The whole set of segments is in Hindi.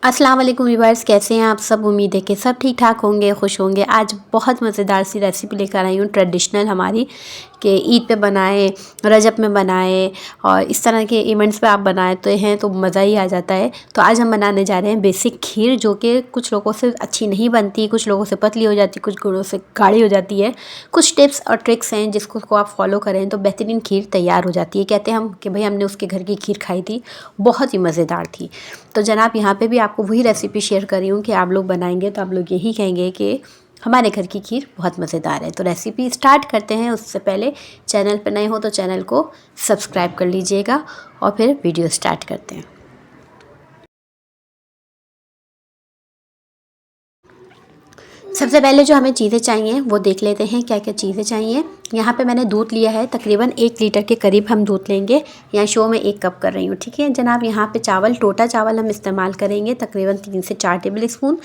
अस्सलाम वालेकुम व्यूअर्स, कैसे हैं आप सब। उम्मीद है कि सब ठीक ठाक होंगे, खुश होंगे। आज बहुत मज़ेदार सी रेसिपी लेकर आई हूँ, ट्रेडिशनल हमारी, कि ईद पे बनाए, रजब में बनाए और इस तरह के इवेंट्स पे आप बनाते हैं तो मज़ा ही आ जाता है। तो आज हम बनाने जा रहे हैं बेसिक खीर, जो कि कुछ लोगों से अच्छी नहीं बनती, कुछ लोगों से पतली हो जाती, कुछ लोगों से गाढ़ी हो जाती है। कुछ टिप्स और ट्रिक्स हैं जिसको आप फॉलो करें तो बेहतरीन खीर तैयार हो जाती है। कहते हैं हम कि भाई हमने उसके घर की खीर खाई थी, बहुत ही मज़ेदार थी। तो जनाब यहाँ पे भी आपको वही रेसिपी शेयर कर रही हूँ कि आप लोग बनाएंगे तो आप लोग यही कहेंगे कि हमारे घर की खीर बहुत मज़ेदार है। तो रेसिपी स्टार्ट करते हैं। उससे पहले चैनल पर नए हो तो चैनल को सब्सक्राइब कर लीजिएगा और फिर वीडियो स्टार्ट करते हैं। सबसे पहले जो हमें चीज़ें चाहिए वो देख लेते हैं, क्या क्या चीज़ें चाहिए। यहाँ पे मैंने दूध लिया है, तकरीबन 1 लीटर के करीब हम दूध लेंगे। यहाँ शो में 1 कप कर रही हूँ, ठीक है जनाब। यहाँ पे चावल, टोटा चावल हम इस्तेमाल करेंगे, तकरीबन 3 से 4 टेबल स्पून।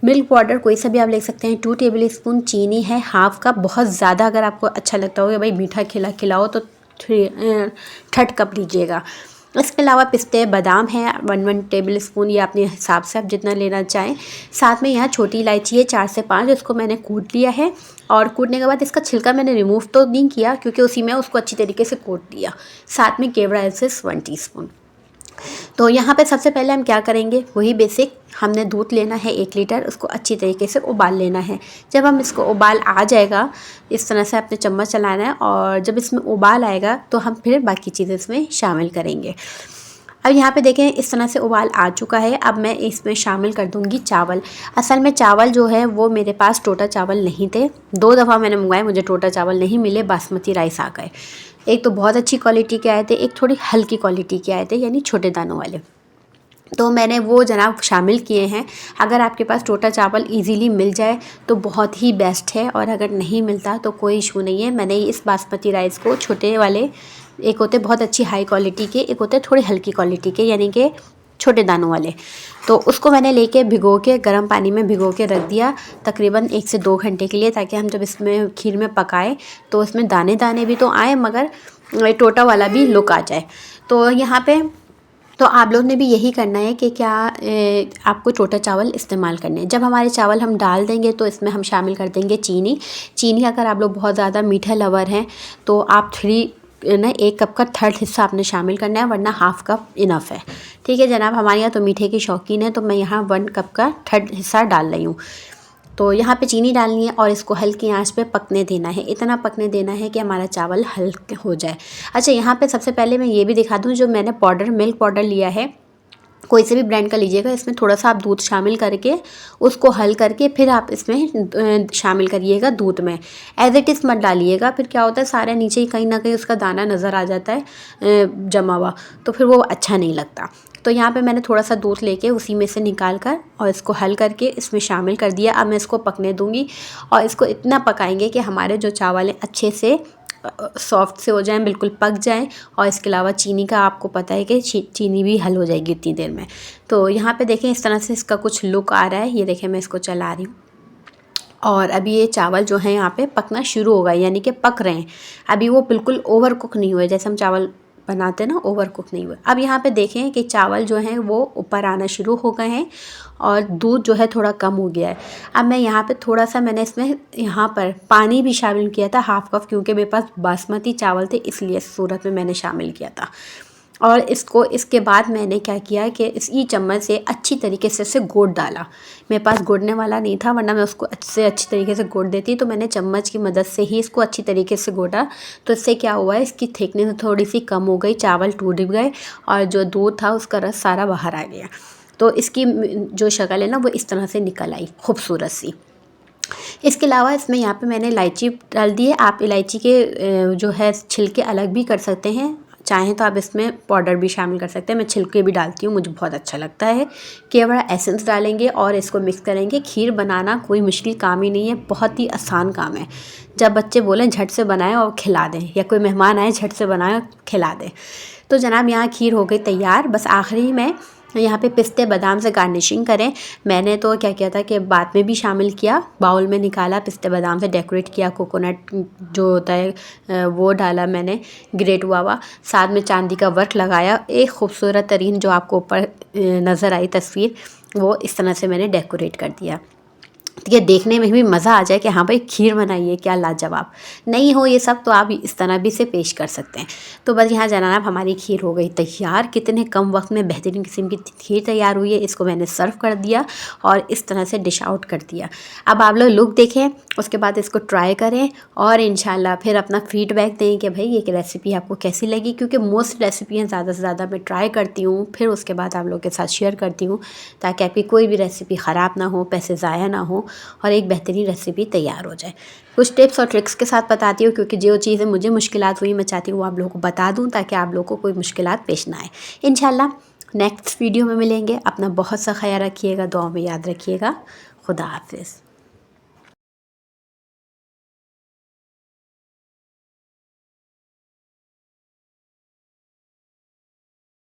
मिल्क पाउडर कोई सा भी आप ले सकते हैं, 2 टेबल स्पून। चीनी है हाफ कप, बहुत ज़्यादा अगर आपको अच्छा लगता हो कि भाई मीठा खिलाओ तो 3 कप लीजिएगा। इसके अलावा पिस्ते बादाम है 1 टेबल स्पून, या अपने हिसाब से आप जितना लेना चाहें। साथ में यहाँ छोटी इलायची है 4 से 5, इसको मैंने कूट लिया है। और कूटने के बाद इसका छिलका मैंने रिमूव तो नहीं किया, क्योंकि उसी में उसको अच्छी तरीके से कूट लिया। साथ में केवड़ा एसेंस 1 टीस्पून। तो यहाँ पे सबसे पहले हम क्या करेंगे, वही बेसिक, हमने दूध लेना है 1 लीटर, उसको अच्छी तरीके से उबाल लेना है। जब हम इसको उबाल आ जाएगा, इस तरह से अपने चम्मच चलाना है, और जब इसमें उबाल आएगा तो हम फिर बाकी चीज़ें इसमें शामिल करेंगे। अब यहाँ पे देखें इस तरह से उबाल आ चुका है। अब मैं इसमें शामिल कर दूँगी चावल। असल में चावल जो है वो मेरे पास टोटा चावल नहीं थे, 2 दफ़ा मैंने मंगवाए, मुझे टोटा चावल नहीं मिले, बासमती राइस आ गए। एक तो बहुत अच्छी क्वालिटी के आए थे, एक थोड़ी हल्की क्वालिटी के आए थे, यानी छोटे दानों वाले। तो मैंने वो जनाब शामिल किए हैं। अगर आपके पास टोटा चावल इजीली मिल जाए तो बहुत ही बेस्ट है, और अगर नहीं मिलता तो कोई इशू नहीं है। मैंने इस बासमती राइस को छोटे वाले, एक होते बहुत अच्छी हाई क्वालिटी के, एक होते थोड़ी हल्की क्वालिटी के, यानी कि छोटे दानों वाले। तो उसको मैंने लेके भिगो के गर्म पानी में भिगो के रख दिया तकरीबन 1 से 2 घंटे के लिए, ताकि हम जब इसमें खीर में पकाएं तो इसमें दाने दाने भी तो आए, मगर टोटा वाला भी लुक आ जाए। तो यहाँ पे तो आप लोग ने भी यही करना है कि क्या आपको टोटा चावल इस्तेमाल करने हैं। जब हमारे चावल हम डाल देंगे तो इसमें हम शामिल कर देंगे चीनी। चीनी अगर आप लोग बहुत ज़्यादा मीठा लवर हैं तो आप 1 कप का 1/3 हिस्सा आपने शामिल करना है, वरना हाफ कप इनफ है, ठीक है जनाब। हमारे यहाँ तो मीठे की शौकीन है, तो मैं यहाँ 1 कप का 1/3 हिस्सा डाल रही हूँ। तो यहाँ पे चीनी डालनी है और इसको हल्की आंच पे पकने देना है। इतना पकने देना है कि हमारा चावल हल्के हो जाए। अच्छा, यहाँ पे सबसे पहले मैं ये भी दिखा दूँ, जो मैंने पाउडर, मिल्क पाउडर लिया है, कोई से भी ब्रांड का लीजिएगा। इसमें थोड़ा सा आप दूध शामिल करके उसको हल करके फिर आप इसमें शामिल करिएगा दूध में। एज इट इज़ मत डालिएगा, फिर क्या होता है सारे नीचे ही कहीं ना कहीं उसका दाना नज़र आ जाता है जमा हुआ, तो फिर वो अच्छा नहीं लगता। तो यहाँ पे मैंने थोड़ा सा दूध लेके उसी में से निकाल कर और इसको हल करके इसमें शामिल कर दिया। अब मैं इसको पकने दूँगी, और इसको इतना पकाएंगे कि हमारे जो चावल हैं अच्छे से सॉफ्ट से हो जाएं, बिल्कुल पक जाएं। और इसके अलावा चीनी का आपको पता है कि चीनी भी हल हो जाएगी इतनी देर में। तो यहाँ पे देखें इस तरह से इसका कुछ लुक आ रहा है। ये देखें मैं इसको चला रही हूँ, और अभी ये चावल जो है यहाँ पे पकना शुरू होगा, यानी कि पक रहे हैं। अभी वो बिल्कुल ओवर कुक नहीं हुए, जैसे हम चावल बनाते हैं ना, ओवर कुक नहीं हुए। अब यहाँ पे देखें कि चावल जो हैं वो ऊपर आना शुरू हो गए हैं, और दूध जो है थोड़ा कम हो गया है। अब मैं यहाँ पे थोड़ा सा, मैंने इसमें यहाँ पर पानी भी शामिल किया था, हाफ कप, क्योंकि मेरे पास बासमती चावल थे, इसलिए इस सूरत में मैंने शामिल किया था। और इसके बाद मैंने क्या किया कि इसी चम्मच से अच्छी तरीके से इसे गोद डाला। मेरे पास गोदने वाला नहीं था, वरना मैं उसको अच्छी तरीके से गोद देती। तो मैंने चम्मच की मदद से ही इसको अच्छी तरीके से गोदा। तो इससे क्या हुआ है, इसकी थिकनेस थोड़ी सी कम हो गई, चावल टूट गए, और जो दूध था उसका रस सारा बाहर आ गया। तो इसकी जो शक्ल है ना वो इस तरह से निकल आई, खूबसूरत सी। इसके अलावा इसमें यहाँ पे मैंने इलायची डाल दी है। आप इलायची के जो है छिलके अलग भी कर सकते हैं, चाहें तो आप इसमें पाउडर भी शामिल कर सकते हैं। मैं छिलके भी डालती हूँ, मुझे बहुत अच्छा लगता है। केवड़ा एसेंस डालेंगे और इसको मिक्स करेंगे। खीर बनाना कोई मुश्किल काम ही नहीं है, बहुत ही आसान काम है। जब बच्चे बोलें झट से बनाएं और खिला दें, या कोई मेहमान आए झट से बनाएं और खिला दें। तो जनाब यहाँ खीर हो गई तैयार। बस आखिरी में यहाँ पे पिस्ते बादाम से गार्निशिंग करें। मैंने तो क्या किया था कि बाद में भी शामिल किया, बाउल में निकाला, पिस्ते बादाम से डेकोरेट किया, कोकोनट जो होता है वो डाला मैंने ग्रेट हुआ, साथ में चांदी का वर्क लगाया। एक खूबसूरत तरीन जो आपको ऊपर नज़र आई तस्वीर, वो इस तरह से मैंने डेकोरेट कर दिया। ये देखने में भी मज़ा आ जाए कि हाँ भाई खीर बनाई है, क्या लाजवाब। नहीं हो ये सब तो आप इस तरह भी इसे पेश कर सकते हैं। तो बस यहाँ जनाब हमारी खीर हो गई तैयार। कितने कम वक्त में बेहतरीन किस्म की खीर तैयार हुई है। इसको मैंने सर्व कर दिया और इस तरह से डिश आउट कर दिया। अब आप लोग लुक देखें, उसके बाद इसको ट्राई करें और इंशाल्लाह फिर अपना फीडबैक दें कि भाई ये रेसिपी आपको कैसी लगी, क्योंकि मोस्ट रेसिपियाँ ज़्यादा से ज़्यादा मैं ट्राई करती हूँ, फिर उसके बाद आप लोग के साथ शेयर करती हूँ, ताकि आपकी कोई भी रेसिपी ख़राब ना हो, पैसे ज़ाया ना हो और एक बेहतरीन रेसिपी तैयार हो जाए। कुछ टिप्स और ट्रिक्स के साथ बताती हूँ, क्योंकि जो चीज़ें मुझे मुश्किलात हुई मैं चाहती हूँ आप लोगों को बता दूँ, ताकि आप लोगों को कोई मुश्किलात पेश ना आए। इंशाल्लाह नेक्स्ट वीडियो में मिलेंगे। अपना बहुत सा ख्याल रखिएगा, दुआ में याद रखिएगा। खुदा हाफिज़।